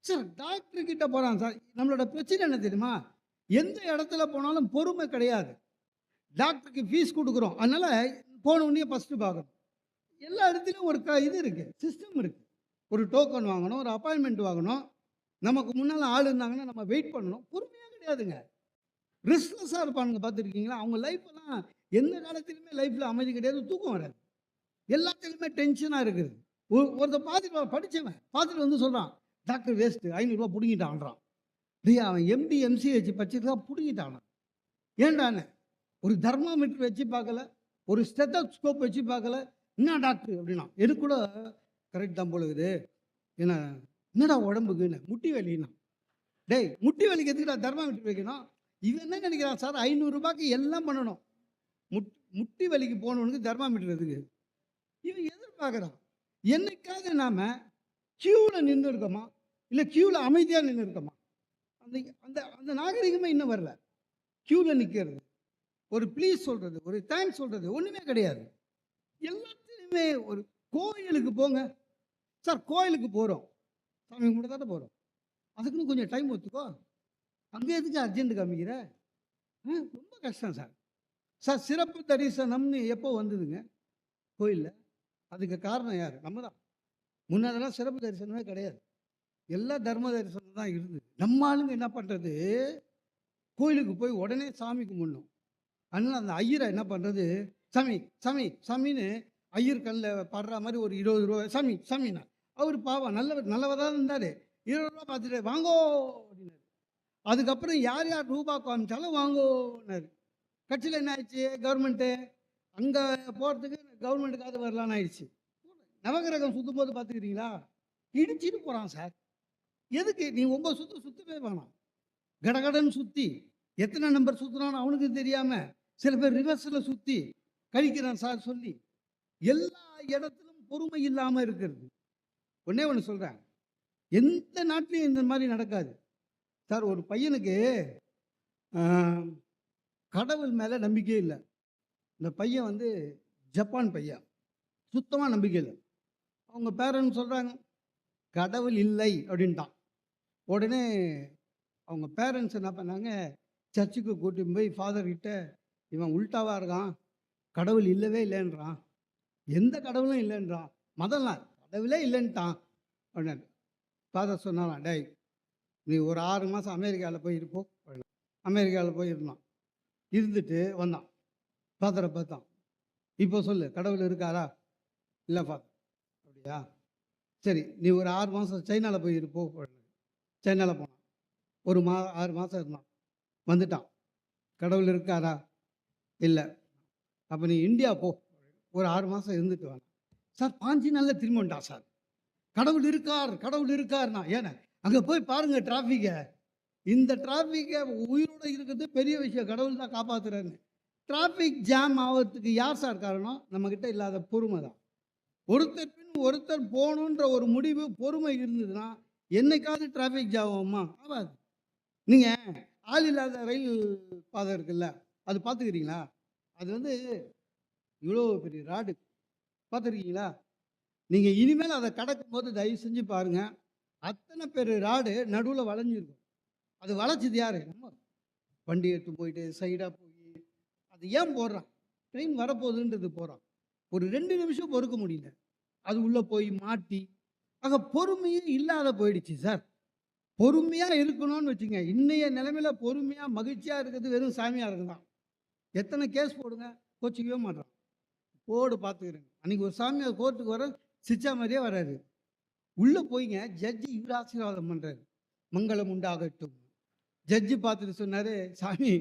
Sir doctor கிட்ட போகிறான் sir. நம்மளோட பிரச்சனை என்ன தெரியுமா? எந்த இடத்துல போனாலும் பொறுமை கிடையாது. டாக்டருக்கு ஃபீஸ் கொடுக்குறோம். அதனால போன உடனே ஃபஸ்ட்டு பார்க்கணும். எல்லா இடத்துலையும் ஒரு இது இருக்குது, சிஸ்டம் இருக்குது. ஒரு டோக்கன் வாங்கணும், ஒரு அப்பாயின்மெண்ட் வாங்கணும். நமக்கு முன்னால் ஆள் இருந்தாங்கன்னா நம்ம வெயிட் பண்ணணும். பொறுமையாக கிடையாதுங்க. ரெஸ்ட்லெஸ்ஸாக இருப்பானுங்க, பார்த்துருக்கீங்களா? அவங்க லைஃப்பெல்லாம் எந்த காலத்திலுமே லைஃப்பில் அமைதி கிடையாது, தூக்கம் வராது. எல்லாத்துலேயுமே டென்ஷனாக இருக்குது. ஒருத்தர் பார்த்துட்டு படித்தவன் பார்த்துட்டு வந்து சொல்கிறான், டாக்டர் வேஸ்ட்டு, ₹500 பிடுங்கிட்டான்றான். டேய், அவன் எம்டி எம்சிஹெச் படிச்சிருக்கா, பிடுங்கிட்டான். ஏன்டான்னு ஒரு தெர்மாமீட்டர் வச்சு பார்க்கல, ஒரு ஸ்டெத்தோஸ்கோப் வச்சு பார்க்கல. என்ன டாக்டர் அப்படின்னா, எனக்கு கூட கரெக்ட் தான் போல இருக்குது. ஏன்னா என்னடா உடம்புக்குன்னு, முட்டி வலின்னா. டேய், முட்டி வலிக்கு எதுக்குடா தெர்மாமீட்டர் வைக்கணும்? இவன் என்ன நினைக்கிறான் சார், ₹500 எல்லாம் பண்ணணும். முட்டி வலிக்கு போனவனுக்கு தெர்மாமீட்டர் எதுக்கு? இவன் எதிர்பார்க்குறான். என்னைக்காவது நாம் கியூவில் நின்று இருக்கோமா, இல்லை கியூவில் அமைதியாக நின்று இருக்கோமா? அந்த அந்த அந்த நாகரிகமே இன்னும் வரல. கியூவில் நிற்கிறது, ஒரு ப்ளீஸ் சொல்கிறது, ஒரு தேங்க்ஸ் சொல்கிறது ஒன்றுமே கிடையாது. எல்லாத்துலேயுமே ஒரு கோயிலுக்கு போங்க சார், கோயிலுக்கு போகிறோம், சாமி கும்பிட்டு தானே போகிறோம். அதுக்குன்னு கொஞ்சம் டைம் ஒத்துக்கோ. அங்கே எதுக்கு அர்ஜென்ட் காமிக்கிற? ரொம்ப கஷ்டம் சார். சார், சிறப்பு தரிசனம்னு எப்போ வந்ததுங்க கோயிலில்? அதுக்கு காரணம் யார்? நம்ம தான். முன்னாடிலாம் சிறப்பு தரிசனமே கிடையாது, எல்லா தர்ம தரிசனம் தான் இருந்தது. நம்ம ஆளுங்க என்ன பண்ணுறது, கோயிலுக்கு போய் உடனே சாமி கும்பிடணும். அதனால் அந்த ஐயரை என்ன பண்ணுறது, சாமி சாமி சாமின்னு ஐயர் கண்ணில் படுற மாதிரி ஒரு ₹20 சாமி சாமின்னா. அவர் பாவம் நல்லவராக தான் இருந்தார். ₹20 பார்த்துட்டு வாங்கோ அப்படின்னாரு. அதுக்கப்புறம் யார் யார் ரூபா காமிச்சாலும் வாங்கோன்னாரு. கட்சியில் என்ன ஆயிடுச்சு, கவர்மெண்ட்டு அங்கே போகிறதுக்கு கவர்மெண்ட்டுக்காவது வரலான்னு ஆயிடுச்சு. நவகிரகம் சுற்றும் போது பார்த்துக்கிறீங்களா, இடிச்சிட்டு போகிறான் சார். எதுக்கு? நீ 9 சுற்று சுற்றவே வேணாம், கடகடன்னு சுற்றி எத்தனை நம்பர் சுற்றுனான்னு அவனுக்கு தெரியாமல் சில பேர் ரிவர்ஸில் சுற்றி கழிக்கிறான் சார் சொல்லி. எல்லா இடத்துலும் பொறுமை இல்லாமல் இருக்கிறது. ஒன்றே ஒன்று சொல்கிறேன், எந்த நாட்டிலையும் இந்த மாதிரி நடக்காது சார். ஒரு பையனுக்கு கடவுள் மேலே நம்பிக்கையே இல்லை. இந்த பையன் வந்து ஜப்பான் பையன், சுத்தமாக நம்பிக்கை இல்லை. அவங்க பேரண்ட்ஸ் சொல்கிறாங்க கடவுள் இல்லை அப்படின்ட்டான். உடனே அவங்க பேரண்ட்ஸ் என்ன பண்ணாங்க, சர்ச்சுக்கு கூட்டிட்டு போய் ஃபாதர்கிட்ட, இவன் உல்ட்டாவாக இருக்கான், கடவுள் இல்லவே இல்லைன்றான், எந்த கடவுளும் இல்லைன்றான், மதம்லாம் கடவுளே இல்லைன்ட்டான் அப்படின்னாரு. ஃபாதர் சொன்னாலாம், டேய் நீ ஒரு 6 மாதம் அமெரிக்காவில் போய் இருப்போம். அமெரிக்காவில் போய் இருந்தான், இருந்துட்டு வந்தான். ஃபாதரை பார்த்தான், இப்போ சொல்லு கடவுள் இருக்காரா? இல்லை ஃபாதர். அப்படியா, சரி நீ ஒரு 6 மாதம் சைனாவில் போய் இருப்போ. சைனாவில் போனான், ஒரு 6 மாதம் இருந்தான், வந்துட்டான். கடவுள் இருக்காரா? இல்லை. அப்போ நீ இந்தியா போ, ஒரு 6 மாதம் இருந்துட்டு வேணாம். சார் 5 நாளில் திரும்ப வந்துட்டான் சார். கடவுள் இருக்கார், கடவுள் இருக்கார்னா. ஏன்னா அங்கே போய் பாருங்கள் டிராஃபிக்கை. இந்த டிராஃபிக்கை உயிரோடு இருக்கிறது பெரிய விஷயம், கடவுள் தான் காப்பாற்றுறாரு. டிராஃபிக் ஜாம் ஆகிறதுக்கு யார் சார் காரணம்? நம்மக்கிட்ட இல்லாத பொறுமை தான். ஒருத்தர் பின் ஒருத்தர் போகணுன்ற ஒரு முடிவு, பொறுமை இருந்ததுன்னா என்னைக்காவது டிராஃபிக் ஜாம் ஆகுமா? ஆகாது. நீங்கள் ஆள் இல்லாத ரயில் பாதை இருக்குல்ல, அது பார்த்துக்கிறீங்களா? அது வந்து இவ்வளோ பெரிய ராடு, பார்த்துருக்கீங்களா? நீங்கள் இனிமேல் அதை கடக்கும் போது தயவு செஞ்சு பாருங்கள், அத்தனை பேர் ராடு நடுவில் வளைஞ்சிருக்கும். அது வளைச்சது யார்? நம்ம வண்டி எடுத்து போயிட்டு சைடாக போய் அது ஏன் போடுறான்? ட்ரெயின் வரப்போகுதுன்றது போகிறான். ஒரு 2 நிமிஷம் பொறுக்க முடியல, அது உள்ளே போய் மாட்டி. ஆக பொறுமையே இல்லாத போயிடுச்சு சார். பொறுமையாக இருக்கணும்னு வச்சுங்க. இன்றைய நிலைமையில் பொறுமையாக மகிழ்ச்சியாக இருக்கிறது வெறும் சாமியாருக்கு தான். எத்தனை கேஸ் போடுங்க, கோச்சிக்கவே மாட்டான். போடு பார்த்துக்கிறேங்க. அன்றைக்கி ஒரு சாமியார் கோர்ட்டுக்கு வர சிச்சா மாதிரியே வராரு. உள்ளே போய்ங்க ஜட்ஜி இவர் ஆசீர்வாதம் பண்ணுறாரு, மங்களம் உண்டாகட்டும். ஜட்ஜி பார்த்துட்டு சொன்னார், சாமி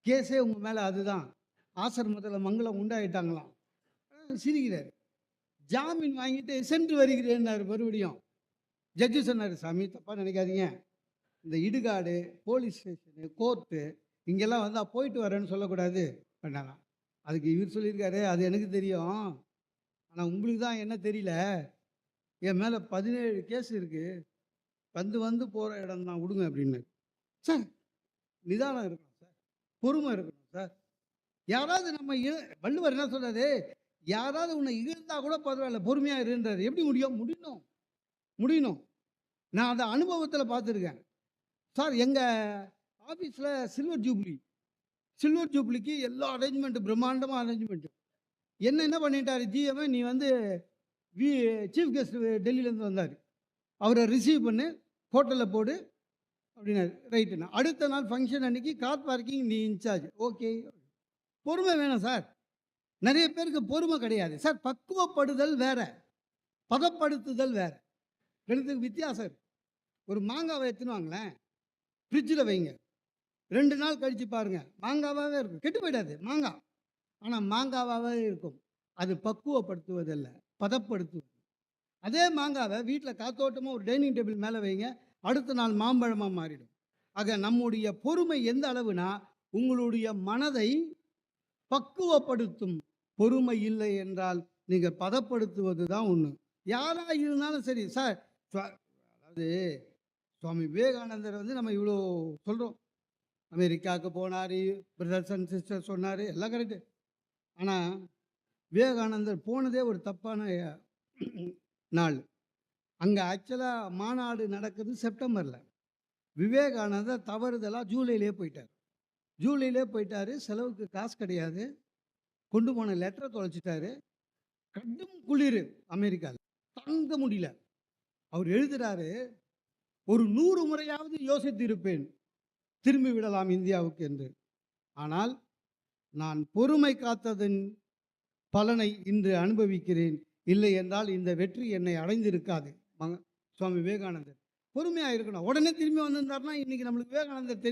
கேஸே உங்கள் மேலே அதுதான், ஆசிரமத்தில் மங்களம் உண்டாயிட்டாங்களாம். சிரிக்கிறார். ஜாமீன் வாங்கிட்டு சென்று வருகிறேன்னாரு. மறுபடியும் ஜட்ஜி சொன்னார், சாமி தப்பாக நினைக்காதீங்க, இந்த இடுகாடு, போலீஸ் ஸ்டேஷனு, கோர்ட்டு இங்கெல்லாம் வந்தால் போயிட்டு வரேன்னு சொல்லக்கூடாது பண்ணாலாம். அதுக்கு இவர் சொல்லியிருக்காரு, அது எனக்கு தெரியும், ஆனால் உங்களுக்கு தான் என்ன தெரியல, என் மேலே 17 கேஸ் இருக்குது, வந்து போகிற இடம் தான், விடுங்க அப்படின்னு. சார் நிதானம் இருக்கணும் சார், பொறுமை இருக்கணும் சார். யாராவது நம்ம வள்ளுவர் என்ன சொல்றாரு, யாராவது உன்னை இழுந்தா கூட பரவாயில்ல பொறுமையாக இருன்றாரு. எப்படி முடியும்? முடியணும். நான் அதை அனுபவத்தில் பார்த்துருக்கேன். சார் எங்கள் ஆஃபீஸில் சில்வர் ஜூப்ளிக்கு எல்லா அரேஞ்ச்மெண்ட்டு பிரம்மாண்டமாக அரேஞ்ச்மெண்ட்டு. என்ன பண்ணிட்டாரு ஜிஎம், நீ வந்து வி சீஃப் கெஸ்ட் டெல்லியிலேருந்து வந்தார், அவரை ரிசீவ் பண்ணு, ஹோட்டலில் போடு அப்படின்னாரு. ரைட்டுண்ணா. அடுத்த நாள் ஃபங்க்ஷன் அன்னைக்கு கார் பார்க்கிங் நீ இன்சார்ஜ். ஓகே. பொறுமை வேணும் சார். நிறைய பேருக்கு பொறுமை கிடையாது சார். பக்குவப்படுதல் வேற, பதப்படுத்துதல் வேற, ரெண்டுத்துக்கு வித்தியாசம் இருக்கு. ஒரு மாங்காவை எடுத்துன்னு வாங்களேன், ஃப்ரிட்ஜில் வைங்க, 2 நாள் கழித்து பாருங்கள் மாங்காவாகவே இருக்கும், கெட்டு போயிடாது மாங்காய், ஆனால் மாங்காவாகவே இருக்கும். அது பக்குவப்படுத்துவதில்லை, பதப்படுத்துவது. அதே மாங்காவை வீட்டில் காத்தோட்டமாக ஒரு டைனிங் டேபிள் மேலே வைங்க, அடுத்த நாள் மாம்பழமாக மாறிடும். ஆக நம்முடைய பொறுமை எந்த அளவுனா உங்களுடைய மனதை பக்குவப்படுத்தும். பொறுமை இல்லை என்றால் நீங்கள் பதப்படுத்துவது தான் ஒன்று. யாராக இருந்தாலும் சரி சார். அதாவது சுவாமி விவேகானந்தர் வந்து நம்ம இவ்வளோ சொல்கிறோம், அமெரிக்காவுக்கு போனார், பிரதர்ஸ் அண்ட் சிஸ்டர் சொன்னார், எல்லாம் கரெக்டு. ஆனால் விவேகானந்தர் போனதே ஒரு தப்பான நாள். அங்கே ஆக்சுவலாக மாநாடு நடக்குது செப்டம்பரில். விவேகானந்தர் தவறுதலாக ஜூலையிலே போயிட்டார். செலவுக்கு காசு கிடையாது, கொண்டு போன லெட்டரை தொலைச்சிட்டாரு. கடும் குளிர் அமெரிக்காவில், தாங்க முடியல. அவர் எழுதுகிறாரு, ஒரு 100 முறையாவது யோசித்திருப்பேன் திரும்பி விடலாம் இந்தியாவுக்கு என்று. ஆனால் நான் பொறுமை காத்ததன் பலனை இன்று அனுபவிக்கிறேன். இல்லை என்றால் இந்த வெற்றி என்னை அடைந்திருக்காது. சுவாமி விவேகானந்தர் பொறுமையாக இருக்கணும். உடனே திரும்பி வந்திருந்தாருன்னா இன்னைக்கு நம்மளுக்கு விவேகானந்தர்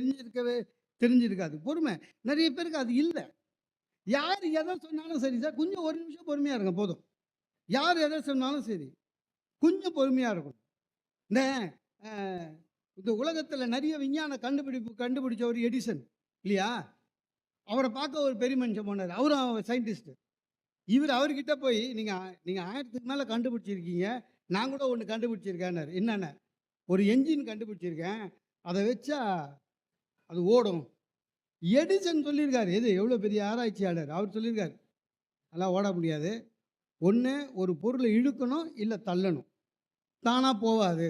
தெரிஞ்சிருக்காது. பொறுமை நிறைய பேருக்கு அது இல்லை. யார் எதை சொன்னாலும் சரி சார், கொஞ்சம் ஒரு நிமிஷம் பொறுமையாக இருங்க போதும். யார் எதை சொன்னாலும் சரி கொஞ்சம் பொறுமையாக இருக்கணும். இந்த உலகத்தில் நிறைய விஞ்ஞான கண்டுபிடிச்சவர் எடிசன் இல்லையா? அவரை பார்க்க ஒரு பெரிய மனுஷன் போனார், அவரும் சயின்டிஸ்ட்டு. அவர்கிட்ட போய் நீங்கள் 1000க்கு மேலே கண்டுபிடிச்சிருக்கீங்க, நான் கூட ஒன்று கண்டுபிடிச்சிருக்கேன்னாரு. என்னென்ன? ஒரு என்ஜின் கண்டுபிடிச்சிருக்கேன், அதை வச்சா அது ஓடும். எடிசன் சொல்லியிருக்காரு. எவ்வளோ பெரிய ஆராய்ச்சியாளர், அவர் சொல்லியிருக்காரு அதெல்லாம் ஓட முடியாது. ஒன்று ஒரு பொருளை இழுக்கணும், இல்லை தள்ளணும், தானாக போகாது.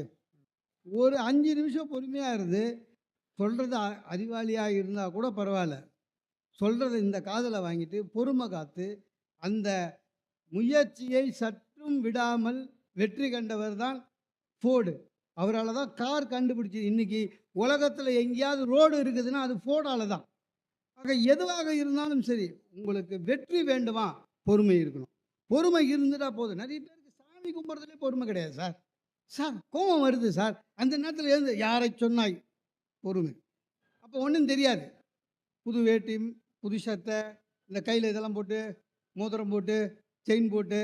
ஒரு 5 நிமிஷம் பொறுமையாக இருந்து சொல்கிறது அறிவாளியாக இருந்தால் கூட பரவாயில்ல, சொல்கிறத இந்த காதில் வாங்கிட்டு பொறுமை காத்து அந்த முயற்சியை சற்றும் விடாமல் வெற்றி கண்டவர் தான் ஃபோர்டு. அவரால் தான் கார் கண்டுபிடிச்சி. இன்றைக்கி உலகத்தில் எங்கேயாவது ரோடு இருக்குதுன்னா அது ஃபோர்டால் தான். ஆக எதுவாக இருந்தாலும் சரி, உங்களுக்கு வெற்றி வேண்டுமா, பொறுமை இருக்கணும். பொறுமை இருந்துட்டால் போதும். நிறைய பேருக்கு சாமி கும்பிட்றதுலே பொறுமை கிடையாது சார். கோபம் வருது சார், அந்த நேரத்தில் இருந்து யாரை சொன்னாய், பொறுமை. அப்போ ஒன்றும் தெரியாது. புது வேட்டி, புது சட்டை, இந்த கையில் இதெல்லாம் போட்டு, மோதிரம் போட்டு, செயின் போட்டு,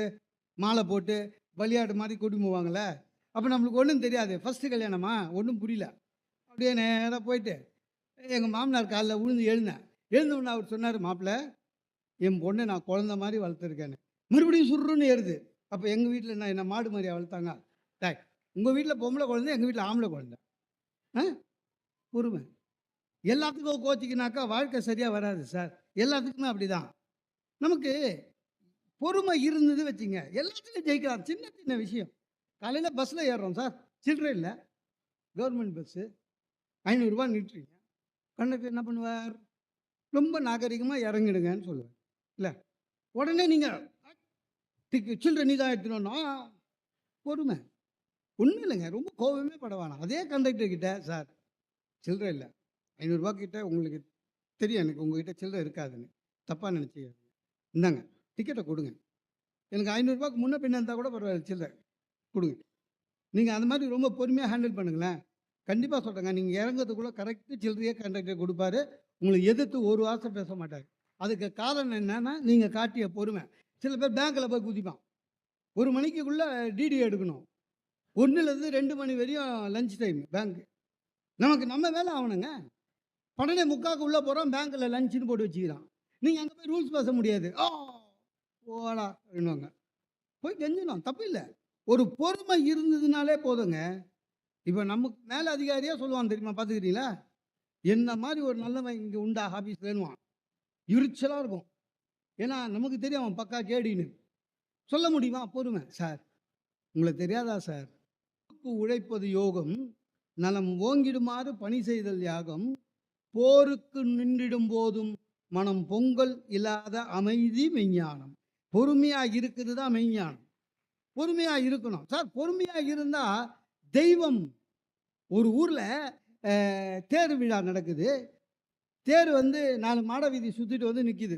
மாலை போட்டு, விளையாட்டு மாதிரி கூட்டி போவாங்களே, அப்போ நம்மளுக்கு ஒன்றும் தெரியாது. ஃபஸ்ட்டு கல்யாணமா, ஒன்றும் புரியல. அப்படியே நேராக போயிட்டு எங்கள் மாமனார் காலில் எழுந்தவுடனே அவர் சொன்னார், மாப்பிள்ளை என் பொண்ணை நான் குழந்த மாதிரி வளர்த்துருக்கேன்னு. மறுபடியும் சுருன்னு ஏறுது. அப்போ எங்கள் வீட்டில் என்ன மாடு மாதிரி வளர்த்தாங்க. உங்கள் வீட்டில் பொம்பளை குழந்தை, எங்கள் வீட்டில் ஆம்பளை குழந்தை. பொறுமை. எல்லாத்துக்கும் கோச்சிக்கினாக்கா வாழ்க்கை சரியாக வராது சார். எல்லாத்துக்குமே அப்படி தான். நமக்கு பொறுமை இருந்தது வச்சுங்க, எல்லாத்துக்கும் ஜெயிக்கலாம். சின்ன விஷயம். காலையில் பஸ்ஸில் ஏறுறோம் சார், சில்லறை இல்லை, கவர்மெண்ட் பஸ்ஸு, 500 ரூபா நிட்டுறீங்க. கண்டக்டர் என்ன பண்ணுவார், ரொம்ப நாகரிகமாக இறங்கிடுங்கன்னு சொல்லுவார். இல்லை, உடனே நீங்கள் சில்லறை நீ தான் எடுத்துனோன்னா பொறுமை. ஒன்றும் இல்லைங்க, ரொம்ப கோபமே பட வேணாம். அதே கண்டக்டர் கிட்ட, சார் சில்லறை இல்லை, 500 ரூபா கிட்ட உங்களுக்கு தெரியும் எனக்கு உங்ககிட்ட சில்லறை இருக்காதுன்னு, தப்பாக நினச்சி இந்தாங்க டிக்கெட்டை கொடுங்க, எனக்கு 500 ரூபாய்க்கு முன்ன பின்ன இருந்தால் கூட பரவாயில்ல, சில்லறை கொடுங்க. நீங்கள் அந்த மாதிரி ரொம்ப பொறுமையாக ஹேண்டில் பண்ணுங்களேன். கண்டிப்பாக சொல்கிறேங்க, நீங்கள் இறங்கிறதுக்குள்ளே கரெக்டு சில்லறையே கண்டக்டர் கொடுப்பாரு. உங்களை எதிர்த்து ஒரு வார்த்தை பேச மாட்டார். அதுக்கு காரணம் என்னன்னா நீங்கள் காட்டிய பொறுமை. சில பேர் பேங்க்கில் போய் குதிப்பான். 1 மணிக்குள்ளே டிடி எடுக்கணும், 1லேருந்து 2 மணி வரையும் லஞ்ச் டைம் பேங்க்கு. நம்ம வேலை ஆகணுங்க. 12:45 உள்ளே போகிறோம், பேங்க்கில் லஞ்சுன்னு போட்டு வச்சுக்கிறான். நீங்கள் அங்கே போய் ரூல்ஸ் பேச முடியாது. போடா அப்படின்வாங்க. போய் கெஞ்சணும், தப்பு இல்லை. ஒரு பொறுமை இருந்ததுனாலே போதுங்க. இப்போ நமக்கு மேலே அதிகாரியாக சொல்லுவான் தெரியுமா, பார்த்துக்கிட்டீங்களா? என்ன மாதிரி ஒரு நல்லவன் இங்கே உண்டா ஆஃபீஸ் வேணுவான், இருச்சலாக இருக்கும். ஏன்னா நமக்கு தெரியும் அவன் பக்கா கேடின்னு. சொல்ல முடியுமா? பொறுமை. சார் உங்களுக்கு தெரியாதா சார், ஊருக்கு உழைப்பது யோகம், நலம் ஓங்கிடுமாறு பணி செய்தல் யாகம், போருக்கு நின்றிடும் போதும் மனம் பொங்கல் இல்லாத அமைதி மெஞ்ஞானம். பொறுமையா இருக்குது தான் மெய்ஞானம். பொறுமையா இருக்கணும் சார். பொறுமையா இருந்தா தெய்வம். ஒரு ஊர்ல தேர் விழா நடக்குது. தேர் வந்து 4 மாட வீதி சுத்திட்டு வந்து நிக்குது.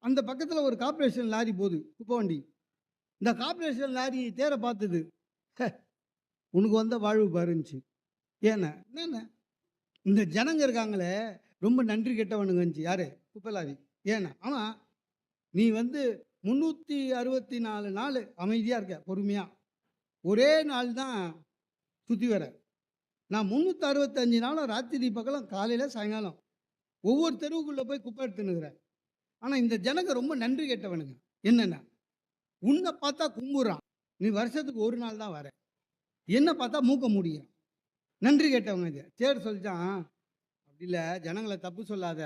அந்த பக்கத்துல ஒரு கார்ப்பரேஷன் லாரி போகுது, குப்பை வண்டி. இந்த கார்ப்பரேஷன் லாரி தேரை பார்த்தது. உனக்கு வந்த வாழ்வு பாருந்துச்சு. ஏன்னா என்ன, இந்த ஜனங்க இருக்காங்களே ரொம்ப நன்றி கெட்டவனுங்கச்சு. யாரு? குப்பை லாரி. ஏன்னா ஆமா, நீ வந்து 364 நாள் அமைதியா இருக்க, பொறுமையா. ஒரே நாள் தான் சுத்தி வர. நான் 365 நாளும் ராத்திரி பகலும் காலையில சாயங்காலம் ஒவ்வொரு தெருவுக்குள்ள போய் குப்பை எடுத்துனுக்குறேன். ஆனா இந்த ஜனங்க ரொம்ப நன்றி கெட்டவனுங்க. என்னன்னா, உன்னை பார்த்தா கும்புறான், நீ வருஷத்துக்கு ஒரு நாள் தான் வர. என்ன பார்த்தா மூக்க முடியும். நன்றி கேட்டவங்க இது. சரி சொல்லிட்டான். அப்படி இல்லை, ஜனங்களை தப்பு சொல்லாத.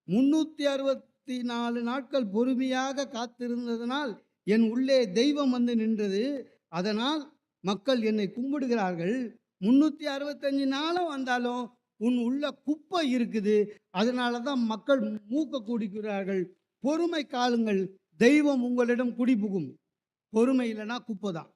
364 நாட்கள் பொறுமையாக காத்திருந்ததனால் என் உள்ளே தெய்வம் வந்து நின்றது. அதனால் மக்கள் என்னை கும்பிடுகிறார்கள். 365 நாளும் வந்தாலும் உன் உள்ள குப்பை இருக்குது. அதனால தான் மக்கள் மூக்க குடிக்கிறார்கள். பொறுமை காலுங்கள், தெய்வம் உங்களிடம் குடிபுகும். பொறுமை இல்லைன்னா குப்பை தான்.